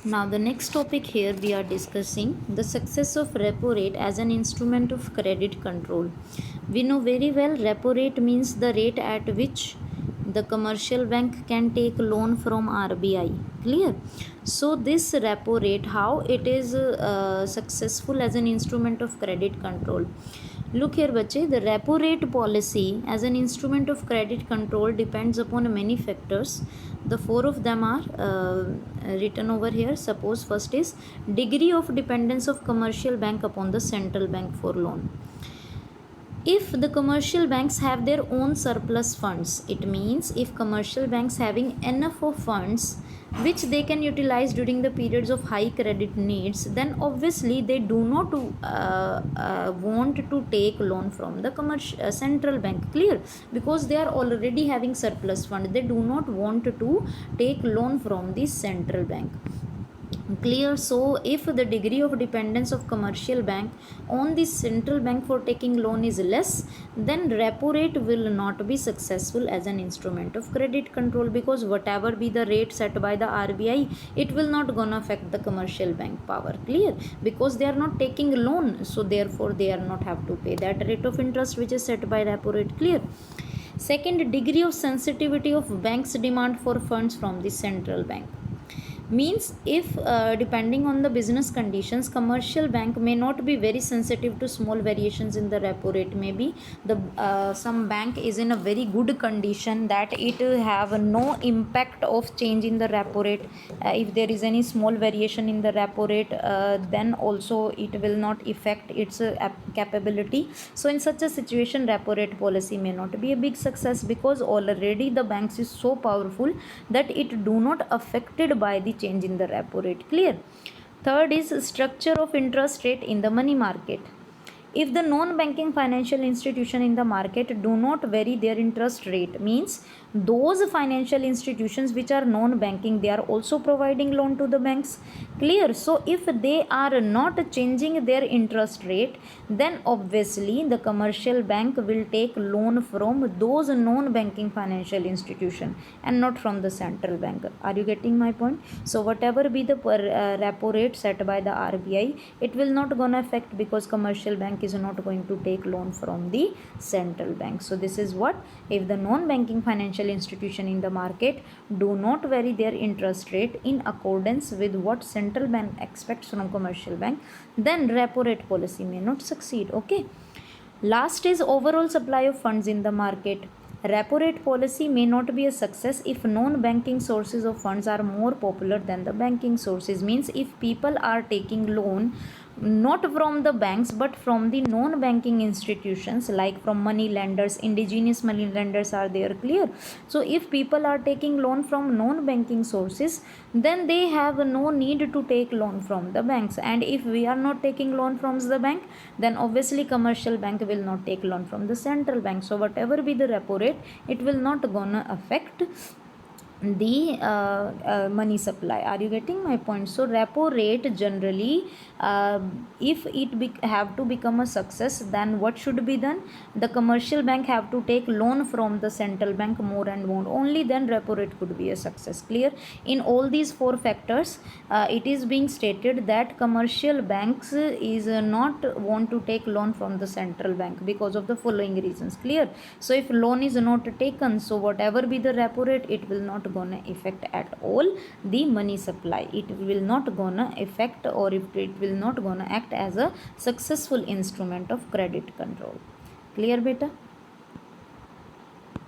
Now the next topic here we are discussing the success of repo rate as an instrument of credit control. We know very well repo rate means the rate at which the commercial bank can take loan from RBI. Clear? So this repo rate, how it is successful as an instrument of credit control. Look here bache, the repo rate policy as an instrument of credit control depends upon many factors. The four of them are written over here. Suppose first is degree of dependence of commercial bank upon the central bank for loan. If the commercial banks have their own surplus funds, it means if commercial banks having enough of funds which they can utilize during the periods of high credit needs, then obviously they do not want to take loan from the commercial central bank. Clear? Because they are already having surplus fund, they do not want to take loan from the central bank. Clear? So if the degree of dependence of commercial bank on the central bank for taking loan is less, then repo rate will not be successful as an instrument of credit control, because whatever be the rate set by the RBI, it will not gonna affect the commercial bank power. Clear? Because they are not taking loan, so therefore they are not have to pay that rate of interest which is set by repo rate. Clear? Second, degree of sensitivity of banks demand for funds from the central bank. Means if depending on the business conditions, commercial bank may not be very sensitive to small variations in the repo rate. Maybe the some bank is in a very good condition that it have no impact of change in the repo rate. If there is any small variation in the repo rate, then also it will not affect its capability. So in such a situation, repo rate policy may not be a big success, because already the banks is so powerful that it do not affected by the change in the repo rate. Clear? Third is structure of interest rate in the money market. If the non-banking financial institution in the market do not vary their interest rate, means those financial institutions which are non-banking, they are also providing loan to the banks. Clear? So if they are not changing their interest rate, then obviously the commercial bank will take loan from those non-banking financial institution and not from the central bank. Are you getting my point? So whatever be the repo rate set by the RBI, it will not gonna affect, because commercial bank is not going to take loan from the central bank. So this is what, if the non-banking financial institution in the market do not vary their interest rate in accordance with what central bank expects from commercial bank, then repo rate policy may not succeed. Okay. Last is overall supply of funds in the market. Repo rate policy may not be a success if non-banking sources of funds are more popular than the banking sources. Means if people are taking loan not from the banks but from the non-banking institutions, like from money lenders, indigenous money lenders are there. Clear? So if people are taking loan from non-banking sources, then they have no need to take loan from the banks. And if we are not taking loan from the bank, then obviously commercial bank will not take loan from the central bank. So whatever be the repo rate, it will not gonna affect the money supply. Are you getting my point? So repo rate generally, if it have to become a success, then what should be done? The commercial bank have to take loan from the central bank more and more, only then repo rate could be a success. Clear? In all these four factors, it is being stated that commercial banks is not want to take loan from the central bank because of the following reasons. Clear? So if loan is not taken, so whatever be the repo rate, it will not gonna affect at all the money supply. It will not gonna affect, or if it will not gonna act as a successful instrument of credit control. Clear beta?